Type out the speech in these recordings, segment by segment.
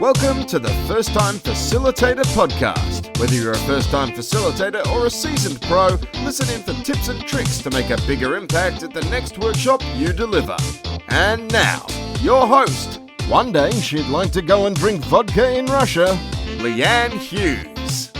Welcome to the First Time Facilitator podcast. Whether you're a first-time facilitator or a seasoned pro, listen in for tips and tricks to make a bigger impact at the next workshop you deliver. And now, your host. One day she'd like to go and drink vodka in Russia, Leanne Hughes.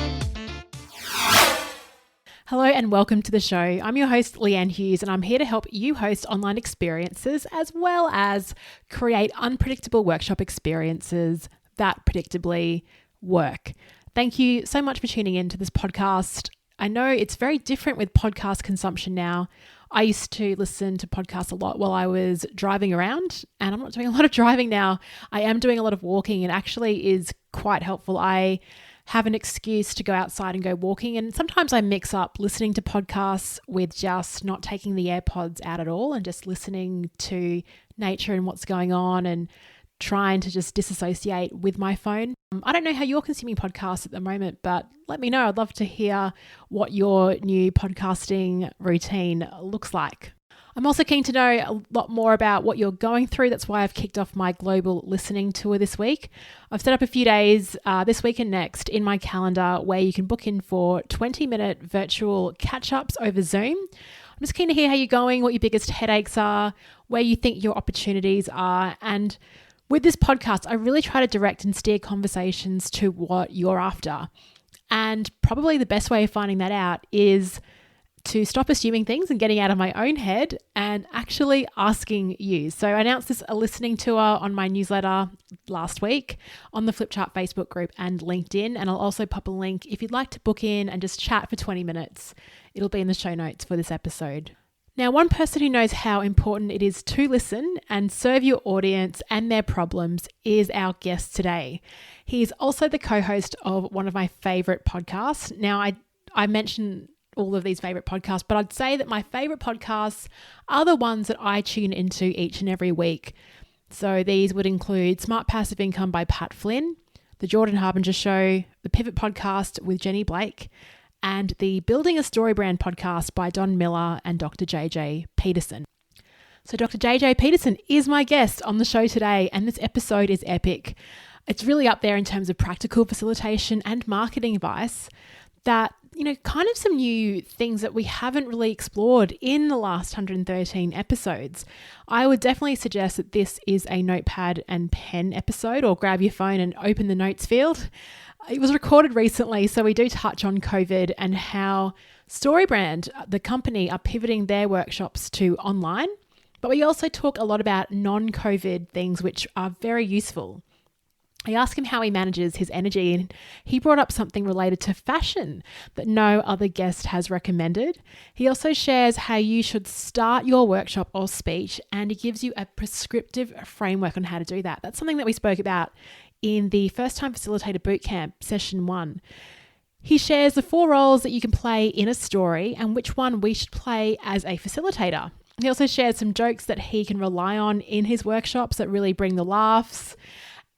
Hello and welcome to the show. I'm your host, Leanne Hughes, and I'm here to help you host online experiences as well as create unpredictable workshop experiences that predictably work. Thank you so much for tuning in to this podcast. I know it's very different with podcast consumption now. I used to listen to podcasts a lot while I was driving around, and I'm not doing a lot of driving now. I am doing a lot of walking. It actually is quite helpful. I have an excuse to go outside and go walking, and sometimes I mix up listening to podcasts with just not taking the AirPods out at all and just listening to nature and what's going on and trying to just disassociate with my phone. I don't know how you're consuming podcasts at the moment, but let me know. I'd love to hear what your new podcasting routine looks like. I'm also keen to know a lot more about what you're going through. That's why I've kicked off my global listening tour this week. I've set up a few days this week and next in my calendar where you can book in for 20-minute virtual catch-ups over Zoom. I'm just keen to hear how you're going, what your biggest headaches are, where you think your opportunities are. And with this podcast, I really try to direct and steer conversations to what you're after. And probably the best way of finding that out is to stop assuming things and getting out of my own head and actually asking you. So I announced this a listening tour on my newsletter last week on the Flipchart Facebook group and LinkedIn. And I'll also pop a link if you'd like to book in and just chat for 20 minutes. It'll be in the show notes for this episode. Now, one person who knows how important it is to listen and serve your audience and their problems is our guest today. He's also the co-host of one of my favorite podcasts. Now, I mentioned all of these favorite podcasts, but I'd say that my favorite podcasts are the ones that I tune into each and every week. So these would include Smart Passive Income by Pat Flynn, The Jordan Harbinger Show, The Pivot Podcast with Jenny Blake, and the Building a StoryBrand podcast by Don Miller and Dr JJ Peterson. So Dr JJ Peterson is my guest on the show today, and this episode is epic. It's really up there in terms of practical facilitation and marketing advice that, kind of some new things that we haven't really explored in the last 113 episodes. I would definitely suggest that this is a notepad and pen episode, or grab your phone and open the notes field. It was recorded recently, so we do touch on COVID and how StoryBrand, the company, are pivoting their workshops to online. But we also talk a lot about non-COVID things, which are very useful. I asked him how he manages his energy, and he brought up something related to fashion that no other guest has recommended. He also shares how you should start your workshop or speech, and he gives you a prescriptive framework on how to do that. That's something that we spoke about in the First Time Facilitator Bootcamp Session 1. He shares the 4 roles that you can play in a story and which one we should play as a facilitator. He also shares some jokes that he can rely on in his workshops that really bring the laughs.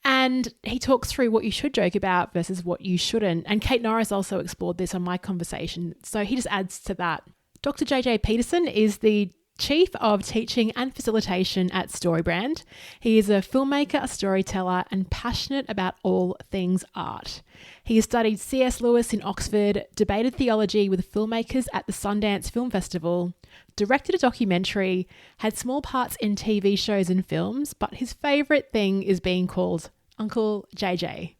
And he talks through what you should joke about versus what you shouldn't. And Kate Norris also explored this on My Conversation, so he just adds to that. Dr. JJ Peterson is the Chief of Teaching and Facilitation at StoryBrand. He is a filmmaker, a storyteller, and passionate about all things art. He has studied C.S. Lewis in Oxford, debated theology with filmmakers at the Sundance Film Festival, directed a documentary, had small parts in TV shows and films, but his favourite thing is being called Uncle JJ.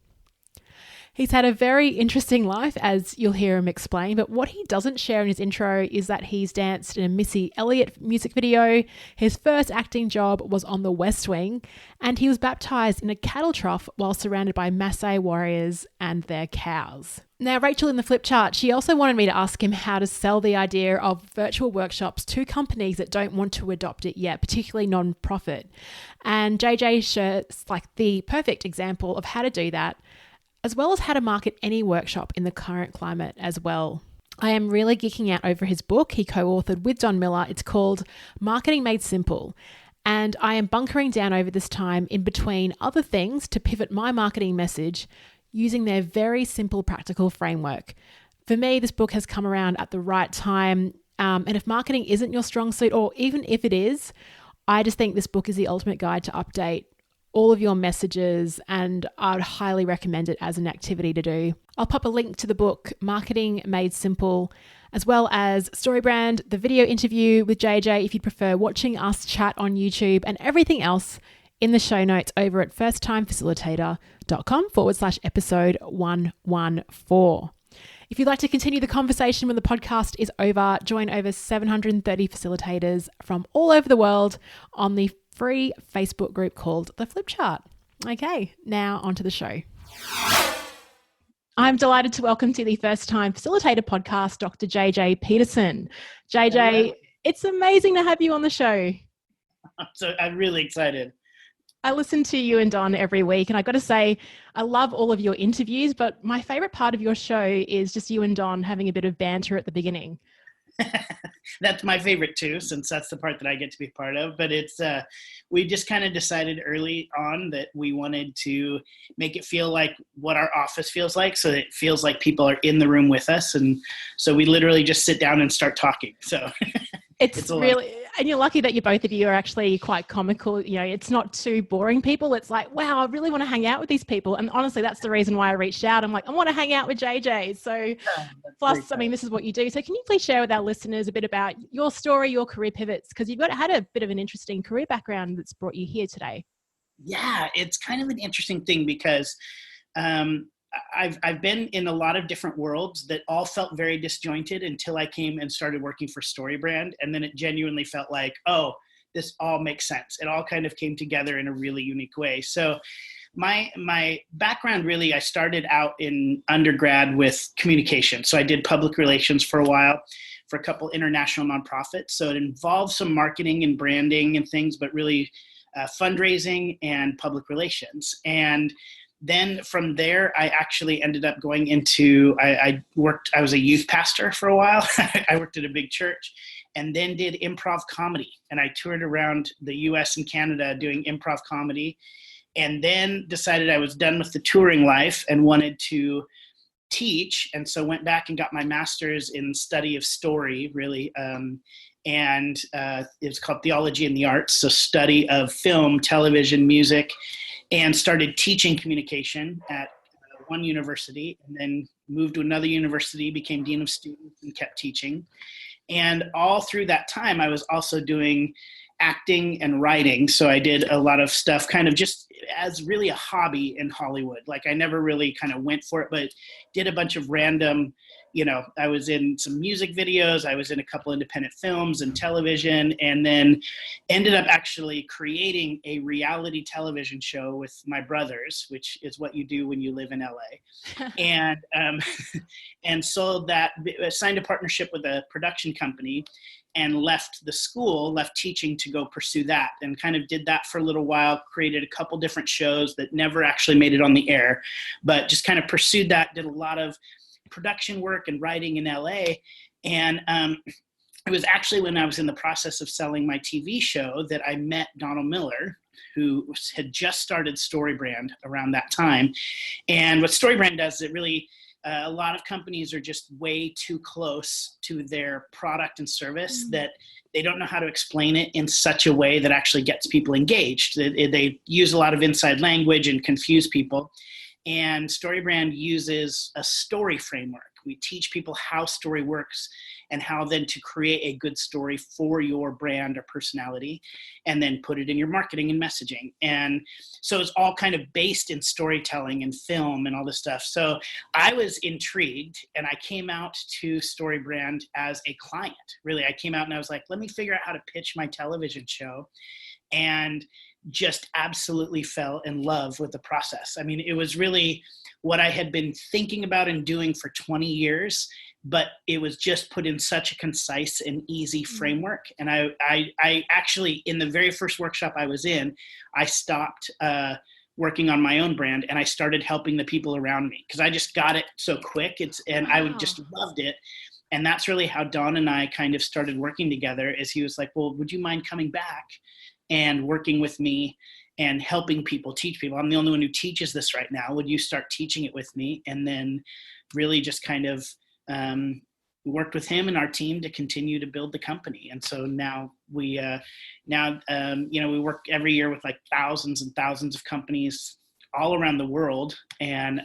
He's had a very interesting life, as you'll hear him explain, but what he doesn't share in his intro is that he's danced in a Missy Elliott music video, his first acting job was on The West Wing, and he was baptised in a cattle trough while surrounded by Maasai warriors and their cows. Now, Rachel in the flip chart, she also wanted me to ask him how to sell the idea of virtual workshops to companies that don't want to adopt it yet, particularly non-profit. And JJ shares the perfect example of how to do that, as well as how to market any workshop in the current climate as well. I am really geeking out over his book he co-authored with Don Miller. It's called Marketing Made Simple. And I am bunkering down over this time in between other things to pivot my marketing message using their very simple practical framework. For me, this book has come around at the right time. And if marketing isn't your strong suit, or even if it is, I just think this book is the ultimate guide to update all of your messages, and I would highly recommend it as an activity to do. I'll pop a link to the book, Marketing Made Simple, as well as StoryBrand, the video interview with JJ if you'd prefer watching us chat on YouTube, and everything else in the show notes over at firsttimefacilitator.com/episode 114. If you'd like to continue the conversation when the podcast is over, join over 730 facilitators from all over the world on the free Facebook group called The Flip Chart. Okay, now onto the show. I'm delighted to welcome to the First Time Facilitator podcast, Dr JJ Peterson. JJ, it's amazing to have you on the show. So I'm really excited. I listen to you and Don every week, and I got to say, I love all of your interviews, but my favorite part of your show is just you and Don having a bit of banter at the beginning. That's my favorite too, since that's the part that I get to be part of. But it's we just kind of decided early on that we wanted to make it feel like what our office feels like, so that it feels like people are in the room with us. And so we literally just sit down and start talking. So it's really, and you're lucky that you both of you are actually quite comical. You know, it's not too boring people. It's like, wow, I really want to hang out with these people. And honestly, that's the reason why I reached out. I'm like, I want to hang out with JJ. So plus, I mean, this is what you do. So can you please share with our listeners a bit about your story, your career pivots? Because you've had a bit of an interesting career background that's brought you here today. Yeah, it's kind of an interesting thing because I've been in a lot of different worlds that all felt very disjointed until I came and started working for StoryBrand. And then it genuinely felt like, oh, this all makes sense. It all kind of came together in a really unique way. So my background, really, I started out in undergrad with communication. So I did public relations for a while for a couple international nonprofits. So it involved some marketing and branding and things, but really fundraising and public relations. And then from there, I actually ended up going into, I was a youth pastor for a while. I worked at a big church and then did improv comedy. And I toured around the US and Canada doing improv comedy, and then decided I was done with the touring life and wanted to teach. And so went back and got my master's in study of story, really. And it's called Theology in the Arts. So study of film, television, music, and started teaching communication at one university, and then moved to another university, became dean of students, and kept teaching. And all through that time, I was also doing acting and writing. So I did a lot of stuff kind of just as really a hobby in Hollywood. Like I never really kind of went for it, but did a bunch of random, I was in some music videos, I was in a couple independent films and television, and then ended up actually creating a reality television show with my brothers, which is what you do when you live in LA. And sold that, signed a partnership with a production company, and left teaching to go pursue that, and kind of did that for a little while, created a couple different shows that never actually made it on the air, but just kind of pursued that, did a lot of production work and writing in LA. And it was actually when I was in the process of selling my TV show that I met Donald Miller, who had just started StoryBrand around that time. And what StoryBrand does, it really, a lot of companies are just way too close to their product and service that they don't know how to explain it in such a way that actually gets people engaged. They use a lot of inside language and confuse people. And StoryBrand uses a story framework. We teach people how story works and how then to create a good story for your brand or personality, and then put it in your marketing and messaging. And so it's all kind of based in storytelling and film and all this stuff. So I was intrigued, and I came out to StoryBrand as a client. Really, I came out and I was like, let me figure out how to pitch my television show. And just absolutely fell in love with the process. I mean, it was really what I had been thinking about and doing for 20 years, but it was just put in such a concise and easy framework. And I actually, in the very first workshop I was in, I stopped working on my own brand, and I started helping the people around me because I just got it so quick. I just loved it. And that's really how Don and I kind of started working together. Is he was like, well, would you mind coming back and working with me and helping people, teach people? I'm the only one who teaches this right now. Would you start teaching it with me? And then really just kind of worked with him and our team to continue to build the company. And so now we work every year with like thousands and thousands of companies all around the world, and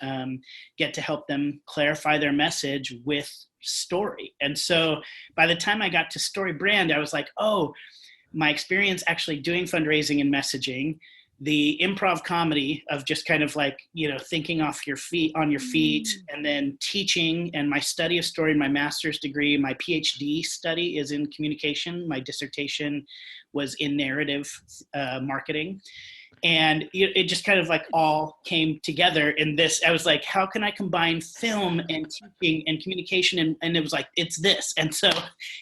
get to help them clarify their message with story. And so by the time I got to StoryBrand, I was like, oh, my experience actually doing fundraising and messaging, the improv comedy of just kind of like, thinking on your feet, and then teaching, and my study of story, my master's degree, my PhD study is in communication. My dissertation was in narrative marketing. And it just kind of like all came together in this. I was like, how can I combine film and teaching and communication? And it was like, it's this. And so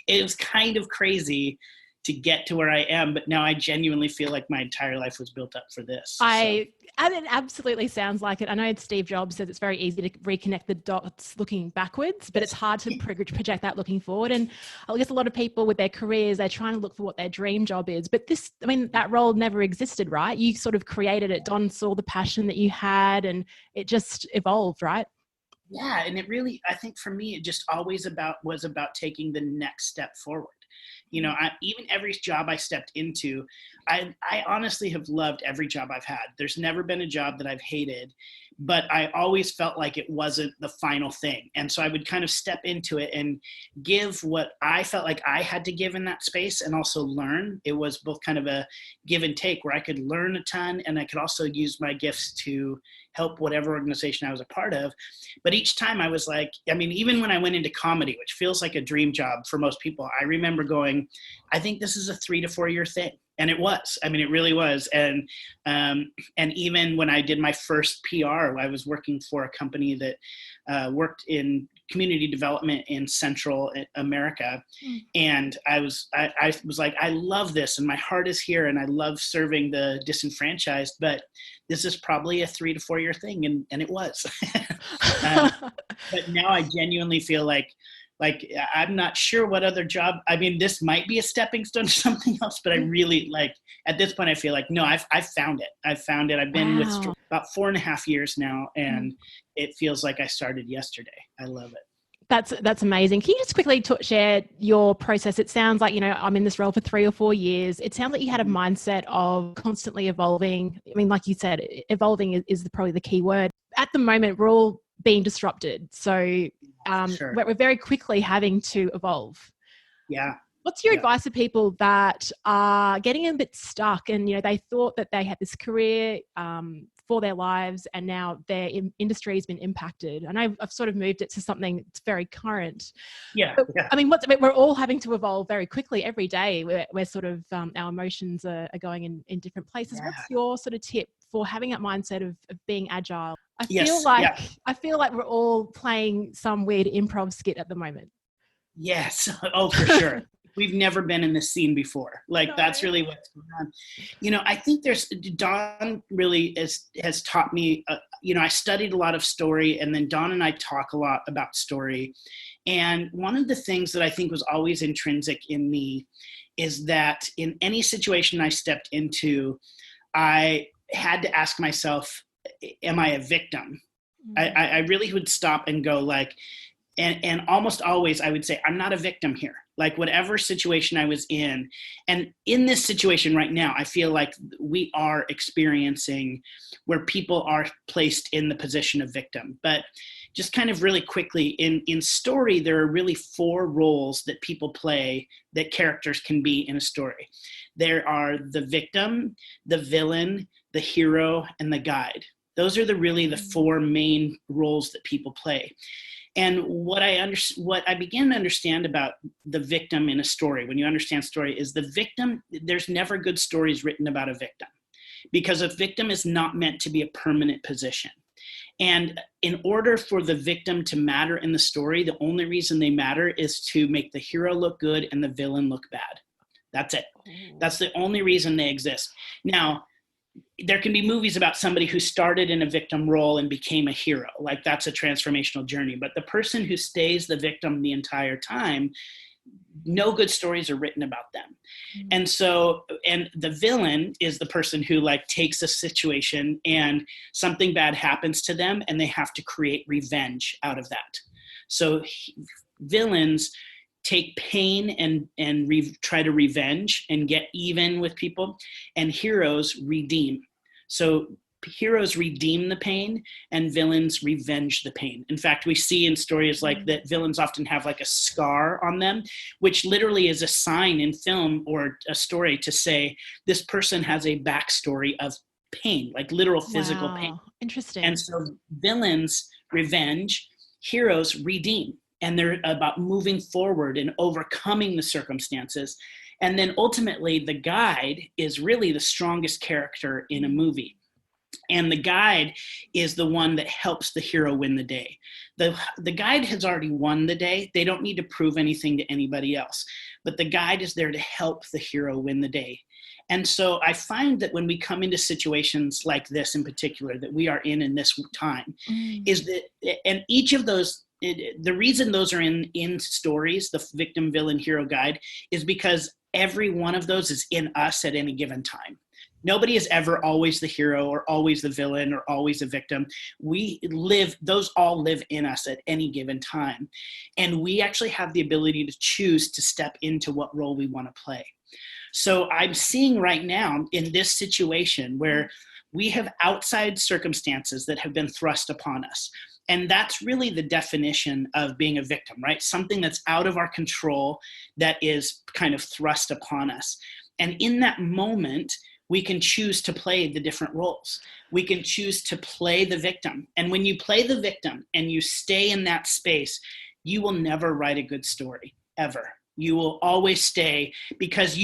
it was kind of crazy to get to where I am, but now I genuinely feel like my entire life was built up for this. And it absolutely sounds like it. I know Steve Jobs says it's very easy to reconnect the dots looking backwards, but it's hard to project that looking forward. And I guess a lot of people with their careers, they're trying to look for what their dream job is. But that role never existed, right? You sort of created it. Don saw the passion that you had, and it just evolved, right? Yeah. And it really, I think for me, it just always was about taking the next step forward. Even every job I stepped into, I honestly have loved every job I've had. There's never been a job that I've hated, but I always felt like it wasn't the final thing. And so I would kind of step into it and give what I felt like I had to give in that space, and also learn. It was both kind of a give and take, where I could learn a ton, and I could also use my gifts to help whatever organization I was a part of. But each time I was like, even when I went into comedy, which feels like a dream job for most people, I remember going, I think this is a 3 to 4 year thing. And it was, it really was. And even when I did my first PR, I was working for a company that worked in community development in Central America. And I was like, I love this, and my heart is here, and I love serving the disenfranchised, but this is probably a 3 to 4 year thing. And it was. But now I genuinely feel like I'm not sure what other job, this might be a stepping stone to something else, but I really at this point, I feel like, no, I've found it. I've been with about 4.5 years now, and it feels like I started yesterday. I love it. That's amazing. Can you just quickly share your process? It sounds like, I'm in this role for 3 or 4 years. It sounds like you had a mindset of constantly evolving. Like you said, evolving is probably the key word. At the moment, we're all being disrupted. So Sure. we're very quickly having to evolve. Yeah. What's your advice to people that are getting a bit stuck, and they thought that they had this career for their lives, and now their industry has been impacted? I know I've sort of moved it to something that's very current. Yeah. But, we're all having to evolve very quickly every day. We're sort of our emotions are going in different places. Yeah. What's your sort of tip for having that mindset of being agile? I feel like we're all playing some weird improv skit at the moment. Yes. Oh, for sure. We've never been in this scene before. That's really what's going on. I think Don really has taught me, I studied a lot of story, and then Don and I talk a lot about story. And one of the things that I think was always intrinsic in me is that in any situation I stepped into, I had to ask myself, am I a victim? Mm-hmm. I really would stop and go and almost always I would say, I'm not a victim here. Whatever situation I was in, and in this situation right now, I feel like we are experiencing where people are placed in the position of victim. But just kind of really quickly, in story, there are really 4 roles that people play, that characters can be in a story. There are the victim, the villain, the hero, and the guide. Those are the 4 main roles that people play. And what I began to understand about the victim in a story, when you understand story, is the victim, there's never good stories written about a victim, because a victim is not meant to be a permanent position. And in order for the victim to matter in the story, the only reason they matter is to make the hero look good and the villain look bad. That's it. That's the only reason they exist. Now, there can be movies about somebody who started in a victim role and became a hero. That's a transformational journey. But the person who stays the victim the entire time, no good stories are written about them. Mm-hmm. And the villain is the person who takes a situation and something bad happens to them, and they have to create revenge out of that. So villains take pain and try to revenge and get even with people, and heroes redeem. So heroes redeem the pain and villains revenge the pain. In fact, we see in stories like that villains often have like a scar on them, which literally is a sign in film or a story to say this person has a backstory of pain, like literal physical pain. Interesting. And so villains revenge, heroes redeem. And they're about moving forward and overcoming the circumstances. And then ultimately the guide is really the strongest character in a movie. And the guide is the one that helps the hero win the day. The guide has already won the day. They don't need to prove anything to anybody else. But the guide is there to help the hero win the day. And so I find that when we come into situations like this in particular, that we are in this time, is that, and each of those, the reason those are in stories, the victim, villain, hero, guide, is because every one of those is in us at any given time. Nobody is ever always the hero or always the villain or always a victim. Those all live in us at any given time. And we actually have the ability to choose to step into what role we want to play. So I'm seeing right now in this situation where we have outside circumstances that have been thrust upon us. And that's really the definition of being a victim, right? Something that's out of our control that is kind of thrust upon us. And in that moment, we can choose to play the different roles. We can choose to play the victim. And when you play the victim and you stay in that space, you will never write a good story, ever. You will always stay because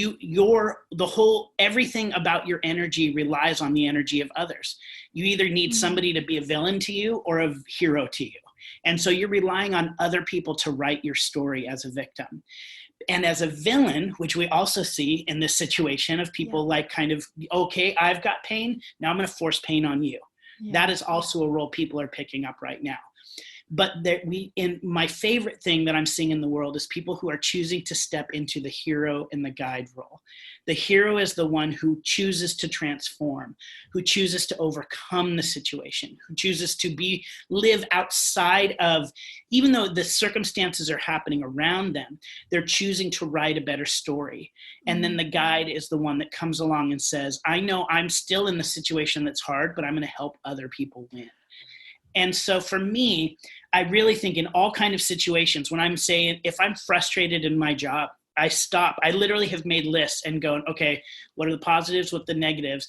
everything about your energy relies on the energy of others. You either need somebody to be a villain to you or a hero to you. And so you're relying on other people to write your story as a victim. And as a villain, which we also see in this situation of people like kind of, okay, I've got pain. Now I'm going to force pain on you. Yeah. That is also a role people are picking up right now. But my favorite thing that I'm seeing in the world is people who are choosing to step into the hero and the guide role. The hero is the one who chooses to transform, who chooses to overcome the situation, who chooses to live outside of, even though the circumstances are happening around them, they're choosing to write a better story. And then the guide is the one that comes along and says, I know I'm still in the situation that's hard, but I'm going to help other people win. And so for me, I really think in all kind of situations, when I'm saying, if I'm frustrated in my job, I stop. I literally have made lists and going, okay, what are the positives, what are the negatives?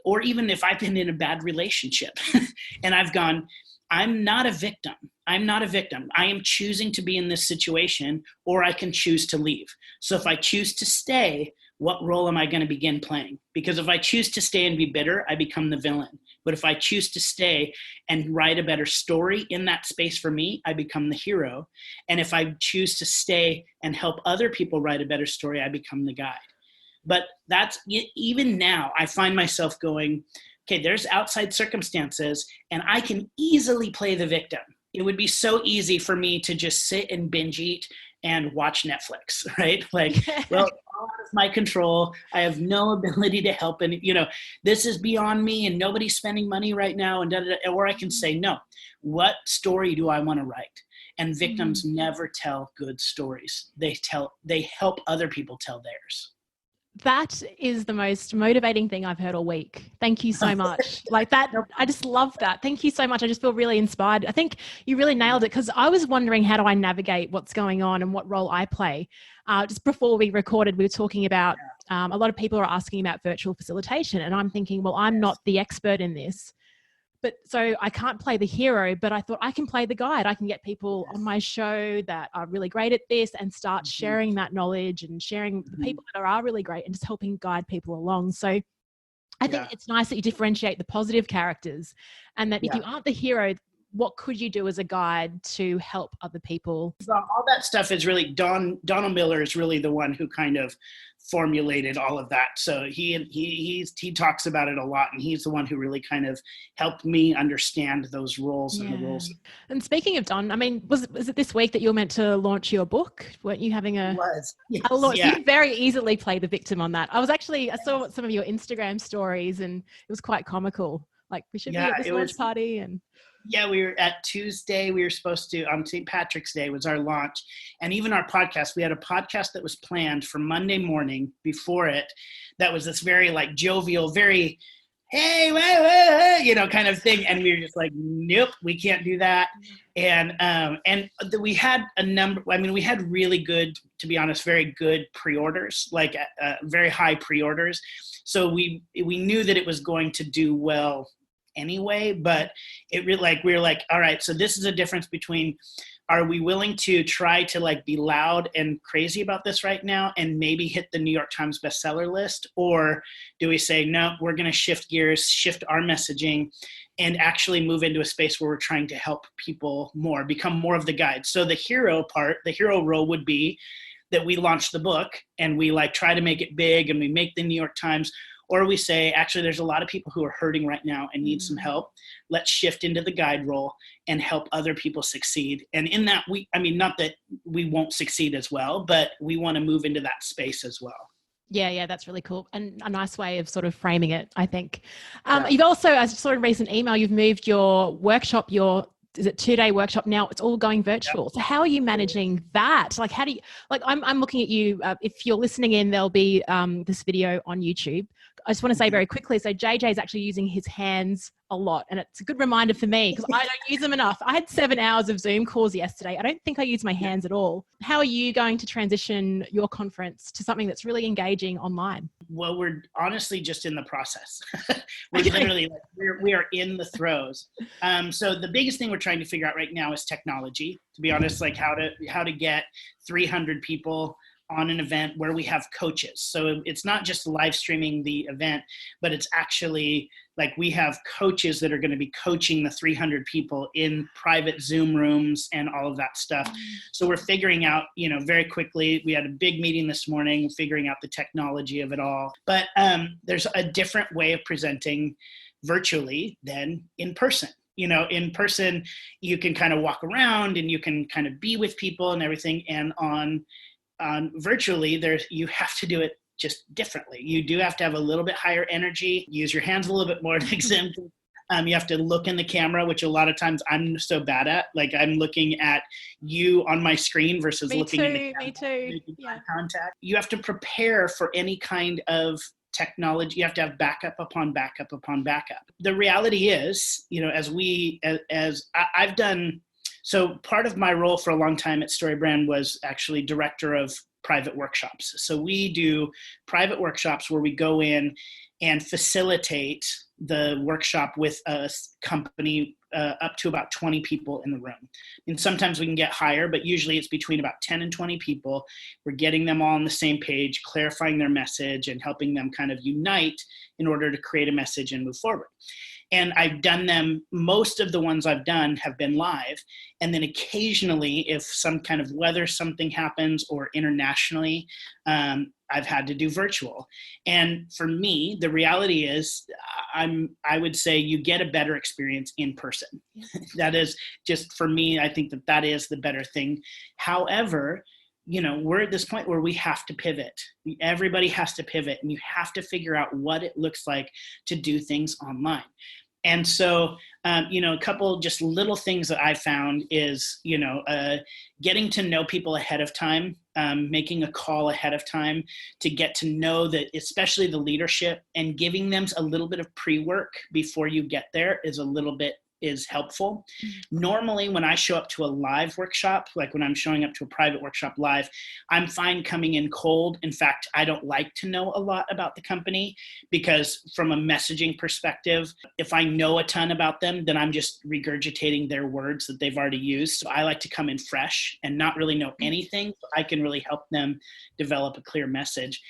Or even if I've been in a bad relationship and I've gone, I'm not a victim. I'm not a victim. I am choosing to be in this situation, or I can choose to leave. So if I choose to stay, what role am I going to begin playing? Because if I choose to stay and be bitter, I become the villain. But if I choose to stay and write a better story in that space for me, I become the hero. And if I choose to stay and help other people write a better story, I become the guide. But that's, even now, I find myself going, okay, there's outside circumstances, and I can easily play the victim. It would be so easy for me to just sit and binge eat and watch Netflix, right? Like, well, it's all out of my control. I have no ability to help. And, this is beyond me and nobody's spending money right now. And or I can say, no, what story do I want to write? And victims never tell good stories. They help other people tell theirs. That is the most motivating thing I've heard all week. Thank you so much. Like that, I just love that. Thank you so much. I just feel really inspired. I think you really nailed it, because I was wondering, how do I navigate what's going on and what role I play? Just before we recorded, we were talking about, a lot of people are asking about virtual facilitation, and I'm thinking, well, I'm not the expert in this. But so I can't play the hero, but I thought I can play the guide. I can get people on my show that are really great at this and start sharing that knowledge and sharing the people that are really great and just helping guide people along. So I think it's nice that you differentiate the positive characters, and that if you aren't the hero, what could you do as a guide to help other people? So all that stuff is really, Donald Miller is really the one who kind of formulated all of that. So he talks about it a lot, and he's the one who really kind of helped me understand those roles and the roles. And speaking of Don, I mean, was it this week that you were meant to launch your book? Weren't you having a launch? Yeah. You very easily play the victim on that. I saw some of your Instagram stories, and it was quite comical. Like, we should be at this launch party. And Yeah, we were at Tuesday. We were supposed to, on St. Patrick's Day was our launch. And even our podcast, we had a podcast that was planned for Monday morning before it. That was this very like jovial, very, hey, wah, wah, wah, you know, kind of thing. And we were just like, nope, we can't do that. And we had a number, I mean, we had really good, to be honest, very good pre-orders, like very high pre-orders. So we knew that it was going to do well anyway, but it really like we were like, all right, so this is a difference between, are we willing to try to like be loud and crazy about this right now and maybe hit the New York Times bestseller list, or do we say no, we're going to shift gears, shift our messaging, and actually move into a space where we're trying to help people more, become more of the guide. So the hero role would be that we launch the book and we like try to make it big and we make the New York Times. Or we say, actually, there's a lot of people who are hurting right now and need some help. Let's shift into the guide role and help other people succeed. And in that, not that we won't succeed as well, but we want to move into that space as well. Yeah, that's really cool. And a nice way of sort of framing it, I think. You've also, as I saw in a recent email, you've moved your workshop, is it 2-day workshop now? It's all going virtual. Yep. So how are you managing that? Like, how do you, like, I'm looking at you, if you're listening in, there'll be this video on YouTube. I just want to say very quickly, so JJ is actually using his hands a lot, and it's a good reminder for me because I don't use them enough. I had 7 hours of Zoom calls yesterday. I don't think I use my hands at all. How are you going to transition your conference to something that's really engaging online? Well, we're honestly just in the process. We're literally like, we are in the throes. So the biggest thing we're trying to figure out right now is technology. To be honest, like how to get 300 people on an event where we have coaches. So it's not just live streaming the event, but it's actually like we have coaches that are going to be coaching the 300 people in private Zoom rooms and all of that stuff. So we're figuring out, very quickly, we had a big meeting this morning, figuring out the technology of it all. But there's a different way of presenting virtually than in person. In person, you can kind of walk around and you can kind of be with people and everything. And on virtually, you have to do it just differently. You do have to have a little bit higher energy, use your hands a little bit more, an example. You have to look in the camera, which a lot of times I'm so bad at. Like I'm looking at you on my screen versus looking in the camera. Me too. Yeah. Contact. You have to prepare for any kind of technology. You have to have backup upon backup upon backup. The reality is, as I've done. So part of my role for a long time at StoryBrand was actually director of private workshops. So we do private workshops where we go in and facilitate the workshop with a company up to about 20 people in the room. And sometimes we can get higher, but usually it's between about 10 and 20 people. We're getting them all on the same page, clarifying their message and helping them kind of unite in order to create a message and move forward. And I've done them, most of the ones I've done have been live. And then occasionally, if some kind of weather, something happens or internationally, I've had to do virtual. And for me, the reality is I would say you get a better experience in person. That is just for me, I think that is the better thing. However, we're at this point where we have to pivot. Everybody has to pivot and you have to figure out what it looks like to do things online. And so, a couple just little things that I found is, getting to know people ahead of time, making a call ahead of time to get to know that, especially the leadership, and giving them a little bit of pre-work before you get there is helpful. Normally, when I show up to a live workshop, like when I'm showing up to a private workshop live, I'm fine coming in cold. In fact, I don't like to know a lot about the company because from a messaging perspective, if I know a ton about them, then I'm just regurgitating their words that they've already used. So I like to come in fresh and not really know anything. So I can really help them develop a clear message.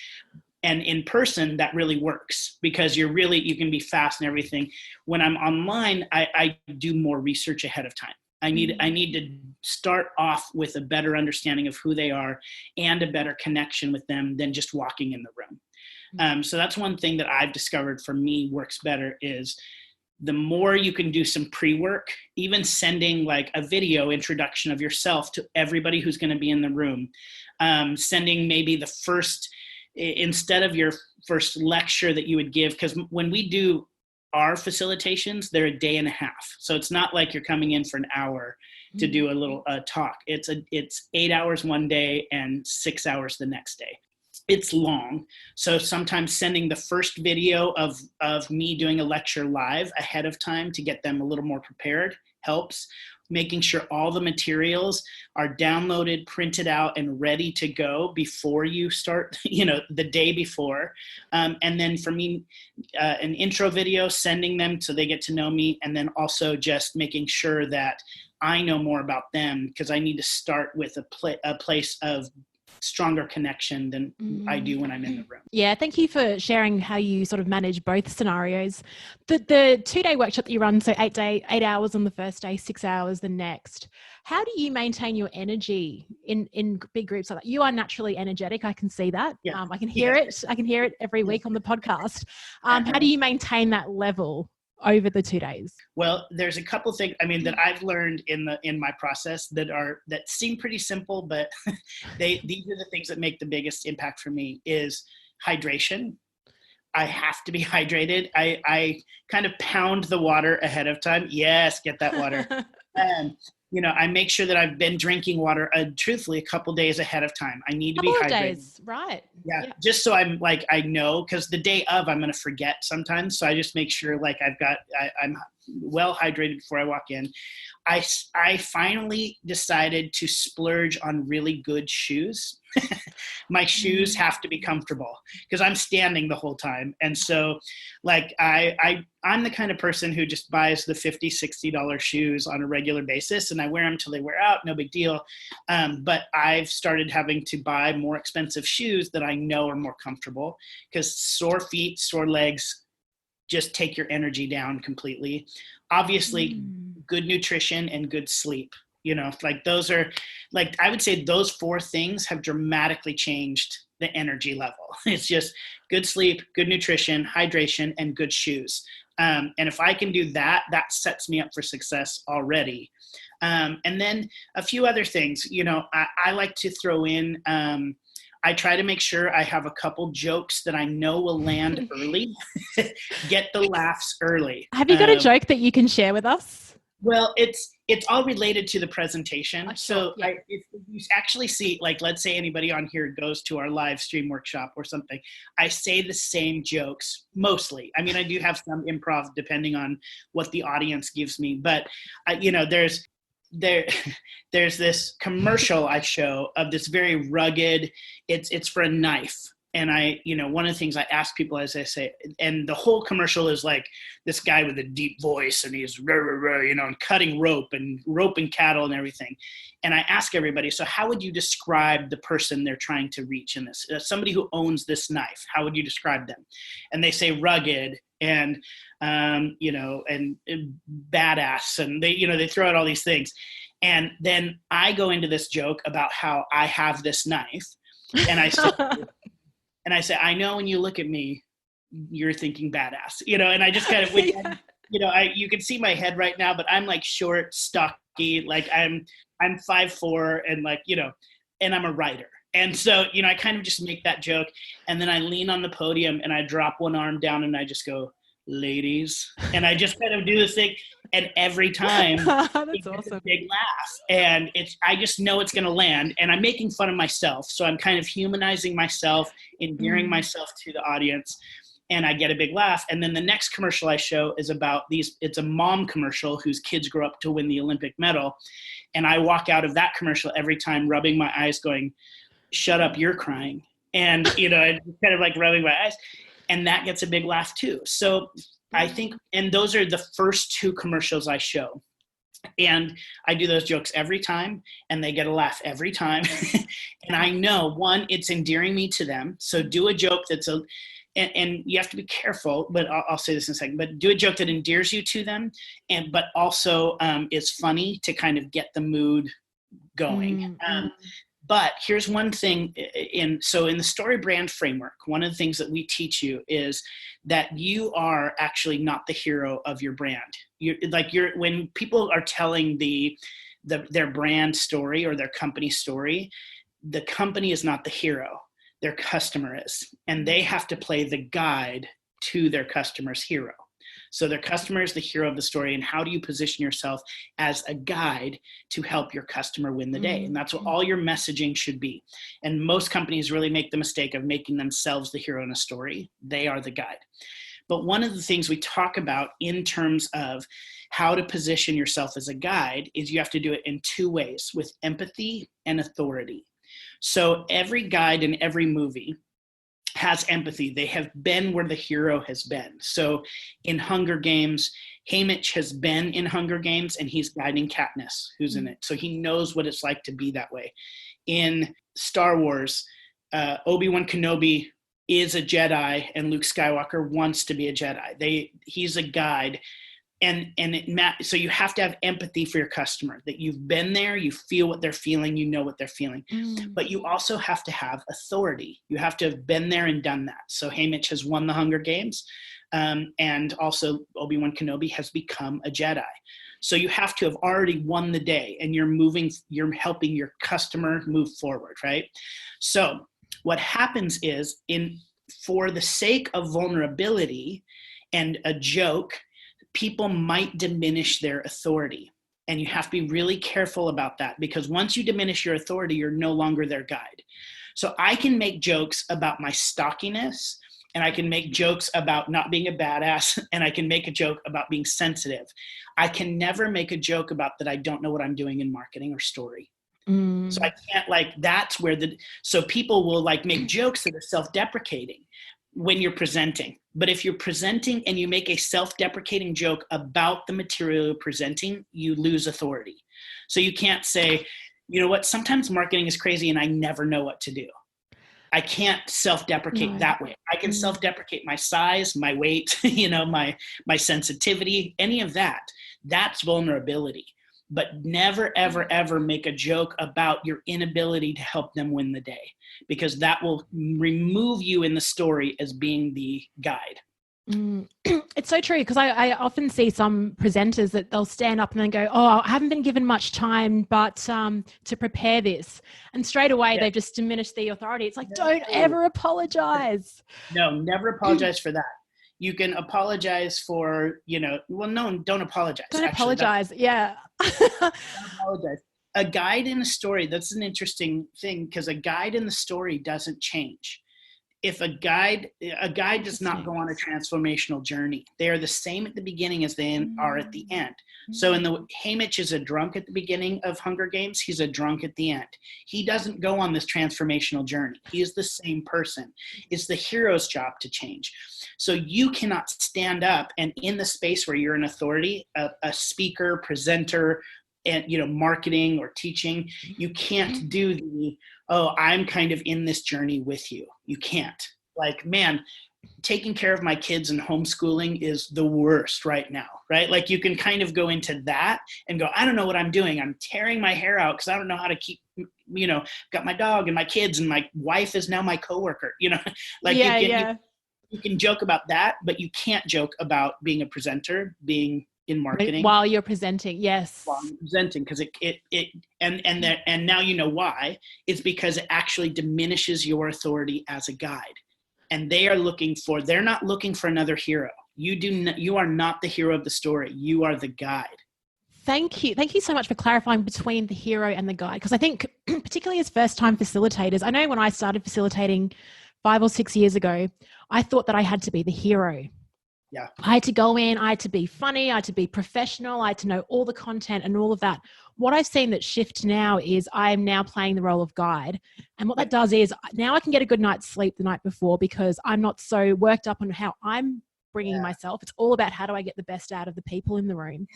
And in person, that really works because you can be fast and everything. When I'm online, I do more research ahead of time. I need to start off with a better understanding of who they are and a better connection with them than just walking in the room. So that's one thing that I've discovered for me works better is the more you can do some pre-work, even sending like a video introduction of yourself to everybody who's going to be in the room, sending maybe the first, instead of your first lecture that you would give, because when we do our facilitations, they're a day and a half. So it's not like you're coming in for an hour to do a little talk. It's 8 hours one day and 6 hours the next day. It's long. So sometimes sending the first video of me doing a lecture live ahead of time to get them a little more prepared helps. Making sure all the materials are downloaded, printed out, and ready to go before you start, the day before. And then for me, an intro video, sending them so they get to know me, and then also just making sure that I know more about them, because I need to start with a place of stronger connection than I do when I'm in the room. Yeah, thank you for sharing how you sort of manage both scenarios. The 2-day workshop that you run, so 8 hours on the first day, 6 hours the next. How do you maintain your energy in big groups like that? You are naturally energetic. I can see that. Yeah. I can hear it. I can hear it every week on the podcast. How do you maintain that level over the 2 days? Well, there's a couple things, that I've learned in my process that seem pretty simple, but these are the things that make the biggest impact for me is hydration. I have to be hydrated. I kind of pound the water ahead of time. Yes, get that water. And I make sure that I've been drinking water, truthfully, a couple days ahead of time. I need to be hydrated. Days, right? Yeah, just so I'm like, I know, because the day of I'm going to forget sometimes. So I just make sure like I'm well hydrated before I walk in. I finally decided to splurge on really good shoes. My shoes have to be comfortable because I'm standing the whole time. And so like I'm the kind of person who just buys the $50, $60 shoes on a regular basis, and I wear them till they wear out, no big deal. But I've started having to buy more expensive shoes that I know are more comfortable, because sore feet, sore legs just take your energy down completely. Obviously, good nutrition and good sleep. Like those are, like, I would say those 4 things have dramatically changed the energy level. It's just good sleep, good nutrition, hydration, and good shoes. And if I can do that, that sets me up for success already. And then a few other things, I like to throw in, I try to make sure I have a couple jokes that I know will land early, get the laughs early. Have you got a joke that you can share with us? Well, it's all related to the presentation. Sure, so yeah. if you actually see, like, let's say anybody on here goes to our live stream workshop or something, I say the same jokes mostly. I do have some improv depending on what the audience gives me, but there's this commercial I show of this very rugged, it's for a knife. And one of the things I ask people, as I say, and the whole commercial is like this guy with a deep voice, and he's, and cutting rope and roping cattle and everything. And I ask everybody, so how would you describe the person they're trying to reach in this? Somebody who owns this knife, how would you describe them? And they say rugged and, and badass. And they throw out all these things. And then I go into this joke about how I have this knife. And I say, I know when you look at me, you're thinking badass, and I just kind of, you can see my head right now, but I'm like short, stocky, like I'm 5'4", and like, and I'm a writer. And so, I kind of just make that joke, and then I lean on the podium and I drop one arm down and I just go, ladies. And I just kind of do this thing. And every time it's awesome. A big laugh, and I just know it's going to land, and I'm making fun of myself. So I'm kind of humanizing myself, endearing myself to the audience, and I get a big laugh. And then the next commercial I show is about it's a mom commercial whose kids grow up to win the Olympic medal. And I walk out of that commercial every time rubbing my eyes going, shut up, you're crying. And, kind of like rubbing my eyes, and that gets a big laugh too. So I think, and those are the first 2 commercials I show. And I do those jokes every time, and they get a laugh every time. And I know, one, it's endearing me to them. So do a joke that's and you have to be careful, but I'll say this in a second, but do a joke that endears you to them, but also is funny to kind of get the mood going. But here's one thing in the StoryBrand framework, one of the things that we teach you is that you are actually not the hero of your brand. When people are telling their brand story or their company story, the company is not the hero, their customer is, and they have to play the guide to their customer's hero. So their customer is the hero of the story, and how do you position yourself as a guide to help your customer win the day? And that's what all your messaging should be. And most companies really make the mistake of making themselves the hero in a story. They are the guide. But one of the things we talk about in terms of how to position yourself as a guide is you have to do it in two ways, with empathy and authority. So every guide in every movie has empathy. They have been where the hero has been. So in Hunger Games, Haymitch has been in Hunger Games, and he's guiding Katniss, who's in it. So he knows what it's like to be that way. In Star Wars, Obi-Wan Kenobi is a Jedi, and Luke Skywalker wants to be a Jedi. He's a guide. So you have to have empathy for your customer, that you've been there, you feel what they're feeling, you know what they're feeling. But you also have to have authority. You have to have been there and done that. So Haymitch has won the Hunger Games, and also Obi-Wan Kenobi has become a Jedi. So you have to have already won the day, and you're helping your customer move forward, right? So what happens is, for the sake of vulnerability and a joke, people might diminish their authority. And you have to be really careful about that, because once you diminish your authority, you're no longer their guide. So I can make jokes about my stockiness, and I can make jokes about not being a badass, and I can make a joke about being sensitive. I can never make a joke about that I don't know what I'm doing in marketing or story. So I can't, that's where so people will make jokes that are self-deprecating when you're presenting. But if you're presenting and you make a self-deprecating joke about the material you're presenting, you lose authority. So you can't say, you know what, sometimes marketing is crazy and I never know what to do. I can't self-deprecate that way. I can self-deprecate my size, my weight, my sensitivity, any of that. That's vulnerability. But never, ever, ever make a joke about your inability to help them win the day, because that will remove you in the story as being the guide. It's so true, because I often see some presenters that they'll stand up and then go, I haven't been given much time but to prepare this. And straight away they've just diminished the authority. It's don't ever apologize. No, never apologize for that. You can apologize for, don't apologize. Don't apologize. Yeah. Don't apologize. A guide in a story, that's an interesting thing, because a guide in the story doesn't change. If a guide does not go on a transformational journey. They are the same at the beginning as they are at the end. So Haymitch is a drunk at the beginning of Hunger Games. He's a drunk at the end. He doesn't go on this transformational journey. He is the same person. It's the hero's job to change. So you cannot stand up and, in the space where you're an authority, a speaker, presenter, and marketing or teaching, you can't do I'm kind of in this journey with you. You can't. Taking care of my kids and homeschooling is the worst right now, right? You can kind of go into that and go, I don't know what I'm doing. I'm tearing my hair out because I don't know how to keep, got my dog and my kids, and my wife is now my coworker, You can joke about that, but you can't joke about being a presenter, being in marketing while you're presenting. Yes. While you're presenting, because and now you know why. It's because it actually diminishes your authority as a guide. And they're not looking for another hero. You are not the hero of the story. You are the guide. Thank you. Thank you so much for clarifying between the hero and the guide. Because I think, particularly as first-time facilitators, I know when I started facilitating 5 or 6 years ago, I thought that I had to be the hero. Yeah. I had to go in, I had to be funny, I had to be professional, I had to know all the content and all of that. What I've seen that shift now is I am now playing the role of guide. And what that does is now I can get a good night's sleep the night before, because I'm not so worked up on how I'm bringing myself. It's all about how do I get the best out of the people in the room.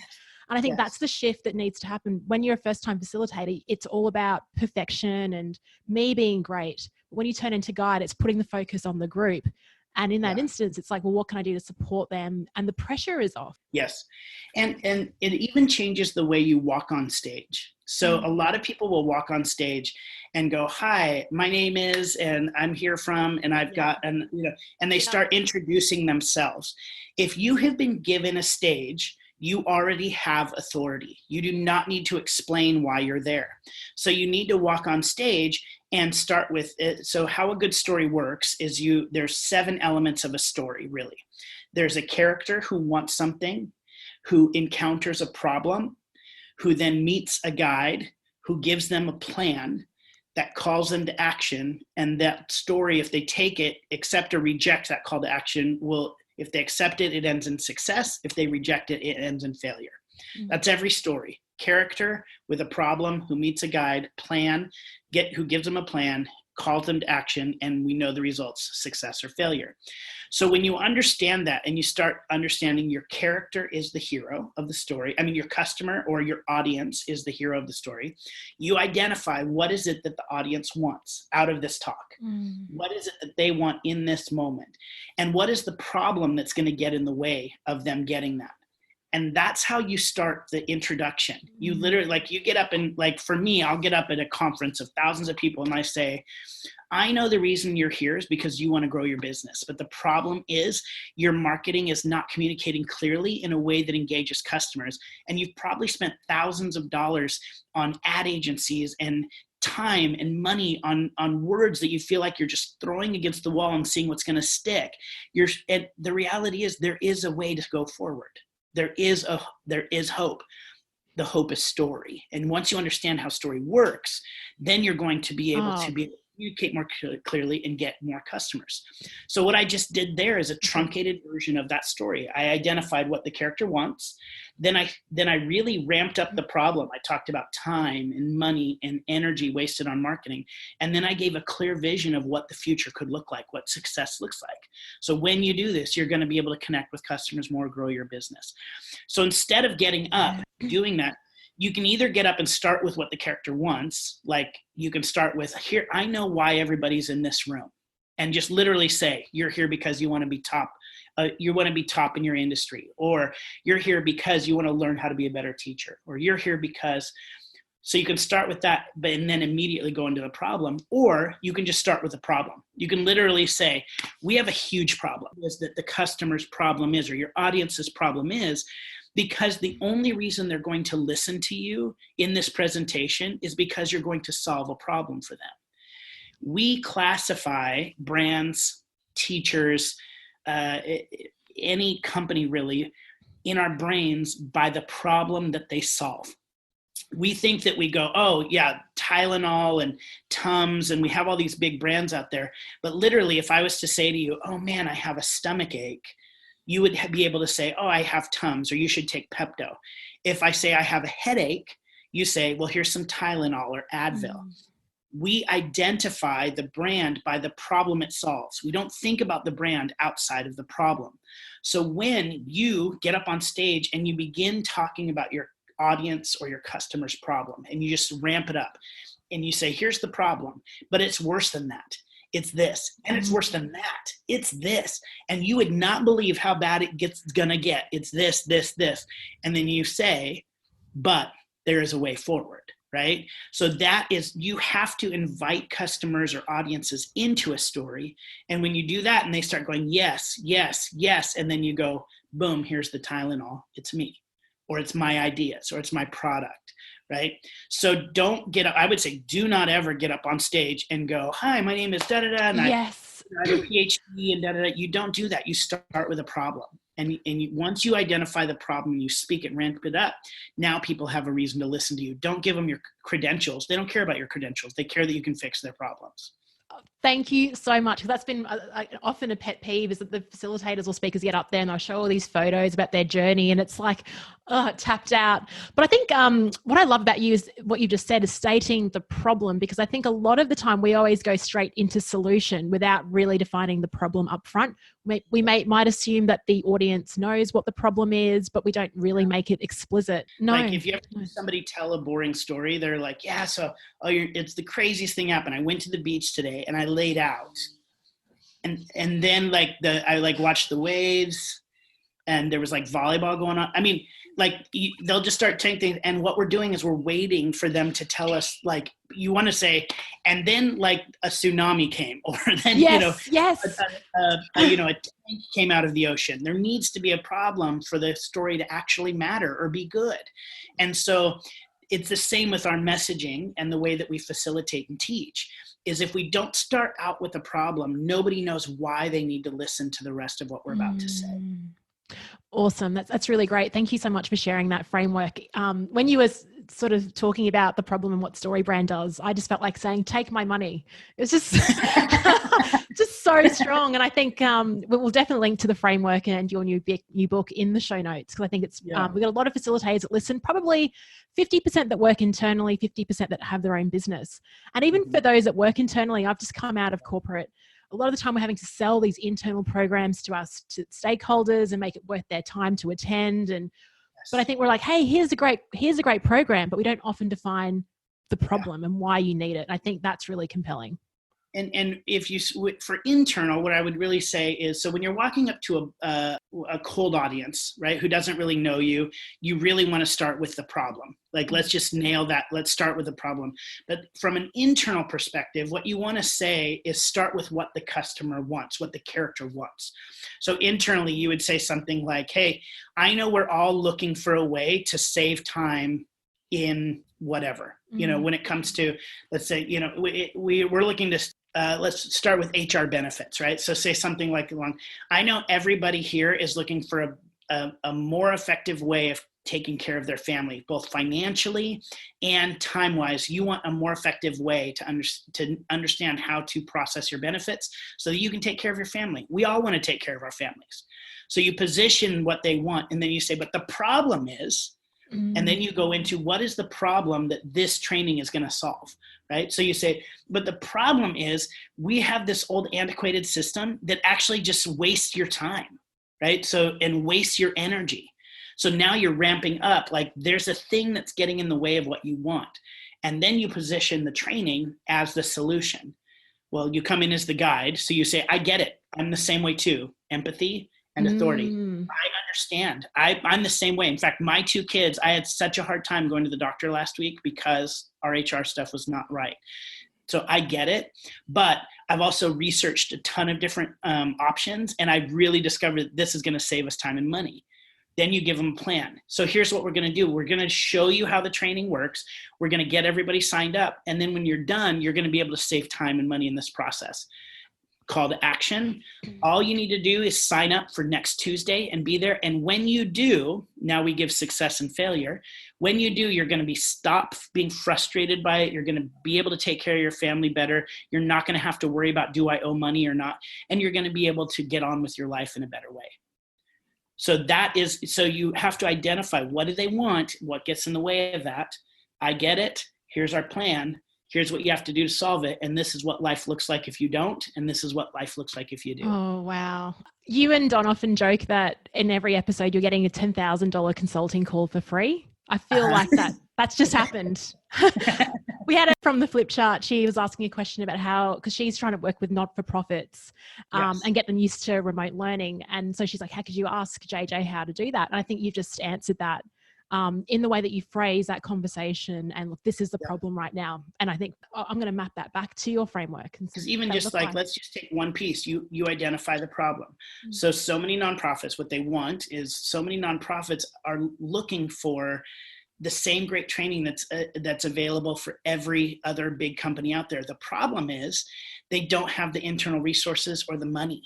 And I think that's the shift that needs to happen. When you're a first-time facilitator, it's all about perfection and me being great. But when you turn into guide, it's putting the focus on the group. And in that instance, it's what can I do to support them? And the pressure is off. Yes. And it even changes the way you walk on stage. So a lot of people will walk on stage and go, hi, my name is, and I'm here from, and I've got, and they start introducing themselves. If you have been given a stage, You already have authority. You do not need to explain why you're there. So you need to walk on stage and start with it. So how a good story works is there's 7 elements of a story, really. There's a character who wants something, who encounters a problem, who then meets a guide, who gives them a plan that calls them to action. And that story, if they take it, accept or reject that call to action, if they accept it, it ends in success. If they reject it, it ends in failure. Mm-hmm. That's every story. Character with a problem, who meets a guide, who gives them a plan, calls them to action, and we know the results, success or failure. So when you understand that and you start understanding your character is the hero of the story, your customer or your audience is the hero of the story, you identify what is it that the audience wants out of this talk. What is it that they want in this moment? And what is the problem that's going to get in the way of them getting that? And that's how you start the introduction. You literally, you get up and for me, I'll get up at a conference of thousands of people and I say, I know the reason you're here is because you want to grow your business. But the problem is your marketing is not communicating clearly in a way that engages customers. And you've probably spent thousands of dollars on ad agencies and time and money on words that you feel like you're just throwing against the wall and seeing what's going to stick. And the reality is there is a way to go forward. There is hope. The hope is story. And once you understand how story works, then you're going to be able to communicate more clearly and get more customers. So what I just did there is a truncated version of that story. I identified what the character wants. Then I really ramped up the problem. I talked about time and money and energy wasted on marketing. And then I gave a clear vision of what the future could look like, what success looks like. So when you do this, you're going to be able to connect with customers more, grow your business. So instead of getting up, doing that, you can either get up and start with what the character wants. You can start with, here, I know why everybody's in this room. And just literally say, you're here because you want to be top. You want to be top in your industry, or you're here because you want to learn how to be a better teacher, or you're here because, so you can start with that, and then immediately go into the problem, or you can just start with the problem. You can literally say, we have a huge problem, is that the customer's problem is, or your audience's problem is, because the only reason they're going to listen to you in this presentation is because you're going to solve a problem for them. We classify brands, teachers, any company really, in our brains by the problem that they solve. We think that we go, oh yeah, Tylenol and Tums, and we have all these big brands out there. But literally, if I was to say to you, oh man, I have a stomach ache, you would be able to say, oh, I have Tums, or you should take Pepto. If I say I have a headache, you say, well, here's some Tylenol or Advil. We identify the brand by the problem it solves. We don't think about the brand outside of the problem. So when you get up on stage and you begin talking about your audience or your customer's problem, and you just ramp it up and you say, here's the problem, but it's worse than that. It's this, and it's worse than that. It's this. And you would not believe how bad it's gonna get. It's this, this, this. And then you say, but there is a way forward. Right? So that is, you have to invite customers or audiences into a story. And when you do that and they start going, yes, yes, yes. And then you go, boom, here's the Tylenol. It's me, or it's my ideas, or it's my product. Right? So don't get up. I would say, do not ever get up on stage and go, hi, my name is da-da-da. And I have a PhD and da-da-da. You don't do that. You start with a problem. And once you identify the problem, you speak it, ramp it up. Now people have a reason to listen to you. Don't give them your credentials. They don't care about your credentials. They care that you can fix their problems. Thank you so much. That's been often a pet peeve, is that the facilitators or speakers get up there and they'll show all these photos about their journey, and it's like, tapped out. But I think what I love about you is what you just said, is stating the problem, because I think a lot of the time we always go straight into solution without really defining the problem up front. We might assume that the audience knows what the problem is, but we don't really make it explicit. No. Like if you ever hear somebody tell a boring story, they're like, yeah, so it's the craziest thing happened. I went to the beach today and I laid out. And then I watched the waves, and there was volleyball going on. I mean, they'll just start saying things, and what we're doing is we're waiting for them to tell us, like, you want to say, and then like a tsunami came, or then yes. a tank came out of the ocean. There needs to be a problem for the story to actually matter or be good. And so it's the same with our messaging and the way that we facilitate and teach. Is if we don't start out with a problem, nobody knows why they need to listen to the rest of what we're about to say. Awesome. That's really great. Thank you so much for sharing that framework. When you were sort of talking about the problem and what StoryBrand does, I just felt like saying, take my money. It's just, just so strong. And I think we'll definitely link to the framework and your new book in the show notes, because I think it's, we've got a lot of facilitators that listen, probably 50% that work internally, 50% that have their own business. And even for those that work internally, I've just come out of corporate. A lot of the time we're having to sell these internal programs to us, to stakeholders, and make it worth their time to attend. But I think we're like, hey, here's a great program, but we don't often define the problem and why you need it. I think that's really compelling. And if you, for internal, what I would really say is, so when you're walking up to a cold audience, right, who doesn't really know you, you really want to start with the problem. Like, let's just nail that. Let's start with the problem. But from an internal perspective, what you want to say is start with what the customer wants, what the character wants. So internally, you would say something like, hey, I know we're all looking for a way to save time in whatever, when it comes to, let's say, we're looking to, let's start with HR benefits, right? So say something like, I know everybody here is looking for a more effective way of taking care of their family, both financially and time-wise. You want a more effective way to understand how to process your benefits so that you can take care of your family. We all want to take care of our families. So you position what they want, and then you say, but the problem is, and then you go into what is the problem that this training is going to solve, right? So you say, but the problem is we have this old antiquated system that actually just wastes your time, right? So, and wastes your energy. So now you're ramping up, like there's a thing that's getting in the way of what you want. And then you position the training as the solution. Well, you come in as the guide. So you say, I get it. I'm the same way too. Empathy and authority. I understand. I'm the same way. In fact, my two kids, I had such a hard time going to the doctor last week because our HR stuff was not right. So I get it, but I've also researched a ton of different options, and I really discovered that this is going to save us time and money. Then you give them a plan. So here's what we're going to do. We're going to show you how the training works. We're going to get everybody signed up. And then when you're done, you're going to be able to save time and money in this process. Call to action. All you need to do is sign up for next Tuesday and be there. And when you do, now we give success and failure. When you do, you're going to stop being frustrated by it. You're going to be able to take care of your family better. You're not going to have to worry about, do I owe money or not? And you're going to be able to get on with your life in a better way. So you have to identify, what do they want? What gets in the way of that? I get it. Here's our plan. Here's what you have to do to solve it. And this is what life looks like if you don't. And this is what life looks like if you do. Oh, wow. You and Don often joke that in every episode, you're getting a $10,000 consulting call for free. I feel like that's just happened. We had it from the flip chart. She was asking a question about how, because she's trying to work with not-for-profits and get them used to remote learning. And so she's like, how could you ask JJ how to do that? And I think you've just answered that in the way that you phrase that conversation, and look, this is the problem right now. And I think I'm going to map that back to your framework. Because even just like, let's just take one piece. You identify the problem. So many nonprofits, what they want is, so many nonprofits are looking for the same great training that's available for every other big company out there. The problem is they don't have the internal resources or the money.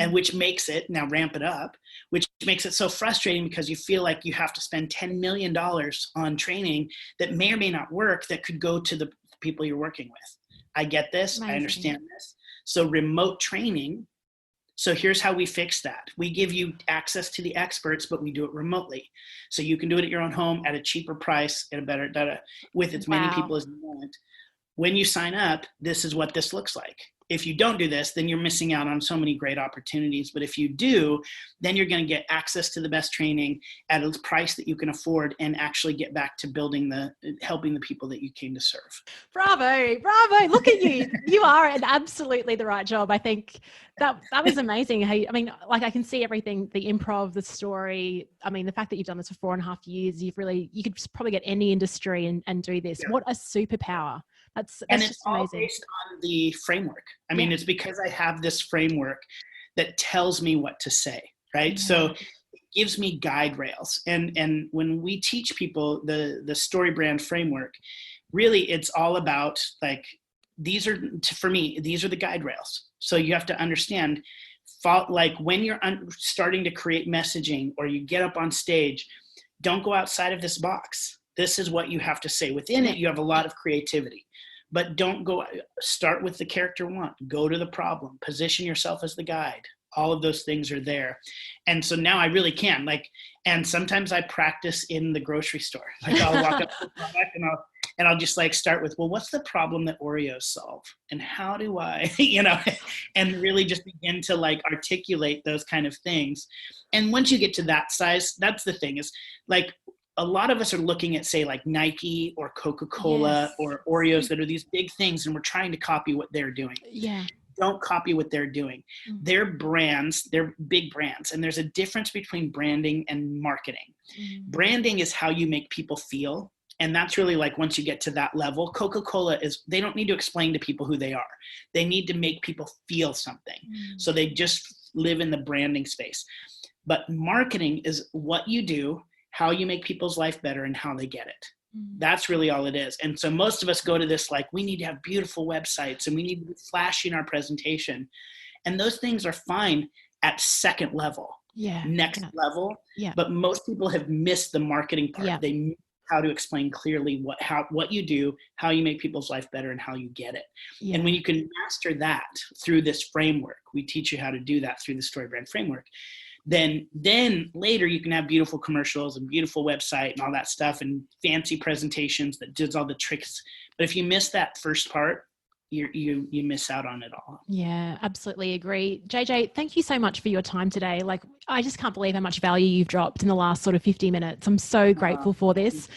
And which makes it, now ramp it up, which makes it so frustrating, because you feel like you have to spend $10 million on training that may or may not work, that could go to the people you're working with. I get this. Amazing. I understand this. So remote training. So here's how we fix that. We give you access to the experts, but we do it remotely. So you can do it at your own home at a cheaper price, at a better, with as many people as you want. When you sign up, this is what this looks like. if you don't do this, then you're missing out on so many great opportunities. But if you do, then you're going to get access to the best training at a price that you can afford and actually get back to helping the people that you came to serve. Bravo. Look at you. You are in absolutely the right job. I think that was amazing. I can see everything, the improv, the story. I mean, the fact that you've done this for 4.5 years, you could probably get any industry and do this. Yeah. What a superpower. That's and just it's all amazing. Based on the framework. I mean, it's because I have this framework that tells me what to say, right? Yeah. So it gives me guide rails. And when we teach people the StoryBrand framework, really it's all about like, for me, these are the guide rails. So you have to understand, like when you're starting to create messaging or you get up on stage, don't go outside of this box. This is what you have to say. Within it, you have a lot of creativity. But don't start with the character one, go to the problem, position yourself as the guide. All of those things are there. And so now I really can and sometimes I practice in the grocery store. Like I'll walk up to the product and I'll just start with, well, what's the problem that Oreos solve? And how do I, and really just begin to articulate those kind of things. And once you get to that size, that's the thing is a lot of us are looking at, say, Nike or Coca-Cola or Oreos that are these big things, and we're trying to copy what they're doing. Yeah. Don't copy what they're doing. Mm-hmm. They're brands, they're big brands, and there's a difference between branding and marketing. Mm-hmm. Branding is how you make people feel, and that's really once you get to that level. Coca-Cola they don't need to explain to people who they are. They need to make people feel something. Mm-hmm. So they just live in the branding space. But marketing is what you do, how you make people's life better, and how they get it. Mm-hmm. That's really all it is. And so most of us go to this we need to have beautiful websites and we need to be flashy in our presentation. And those things are fine at second level, next level. Yeah. But most people have missed the marketing part. Yeah. They know how to explain clearly what you do, how you make people's life better, and how you get it. Yeah. And when you can master that through this framework, we teach you how to do that through the StoryBrand framework. Then later you can have beautiful commercials and beautiful website and all that stuff and fancy presentations that does all the tricks. But if you miss that first part, you miss out on it all. Yeah, absolutely agree. JJ, thank you so much for your time today. I just can't believe how much value you've dropped in the last sort of 50 minutes. I'm so grateful for this.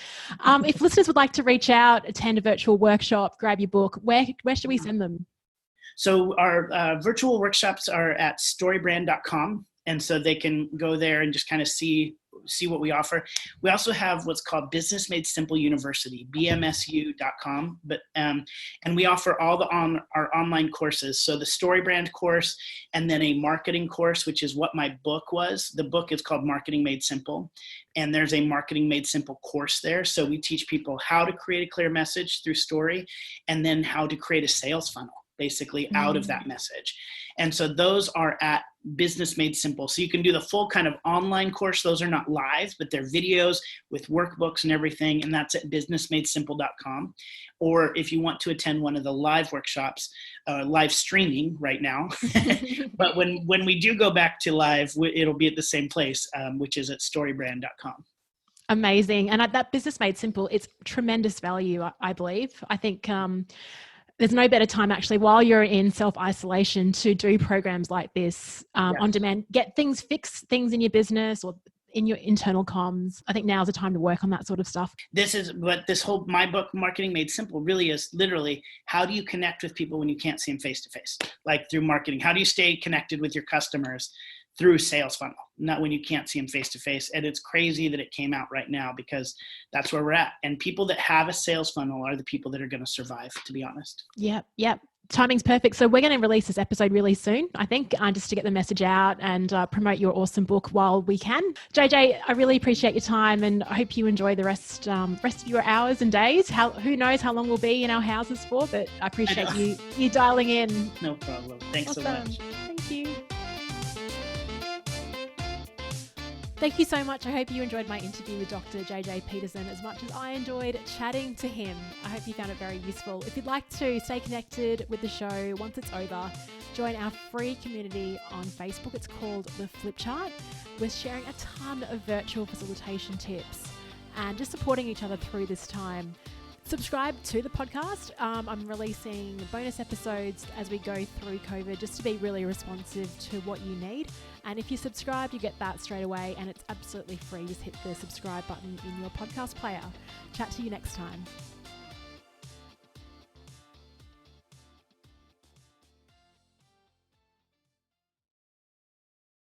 If listeners would like to reach out, attend a virtual workshop, grab your book, where should we send them? So our virtual workshops are at storybrand.com. And so they can go there and just kind of see what we offer. We also have what's called Business Made Simple University, bmsu.com. But and we offer all our online courses. So the StoryBrand course, and then a marketing course, which is what my book was. The book is called Marketing Made Simple, and there's a Marketing Made Simple course there. So we teach people how to create a clear message through story, and then how to create a sales funnel, basically out of that message. And so those are at Business Made Simple. So you can do the full kind of online course. Those are not live, but they're videos with workbooks and everything. And that's at businessmadesimple.com. Or if you want to attend one of the live workshops, live streaming right now. But when we do go back to live, it'll be at the same place, which is at storybrand.com. Amazing. And at that Business Made Simple, it's tremendous value, I believe. I think there's no better time actually while you're in self-isolation to do programs like this on demand, get things fixed, things in your business or in your internal comms. I think now's the time to work on that sort of stuff. This is what my book, Marketing Made Simple, really is. Literally, how do you connect with people when you can't see them face to face? Through marketing. How do you stay connected with your customers through sales funnel, not when you can't see them face to face? And it's crazy that it came out right now because that's where we're at. And people that have a sales funnel are the people that are going to survive, to be honest. Yep. Timing's perfect. So we're going to release this episode really soon, I think, just to get the message out and promote your awesome book while we can. JJ, I really appreciate your time, and I hope you enjoy the rest of your hours and days. Who knows how long we'll be in our houses for, but I appreciate you dialing in. No problem. Thanks so much. Thank you. Thank you so much. I hope you enjoyed my interview with Dr JJ Peterson as much as I enjoyed chatting to him. I hope you found it very useful. If you'd like to stay connected with the show once it's over, join our free community on Facebook. It's called The Flip Chart. We're sharing a ton of virtual facilitation tips and just supporting each other through this time. Subscribe to the podcast. I'm releasing bonus episodes as we go through COVID just to be really responsive to what you need. And if you subscribe, you get that straight away and it's absolutely free. Just hit the subscribe button in your podcast player. Chat to you next time.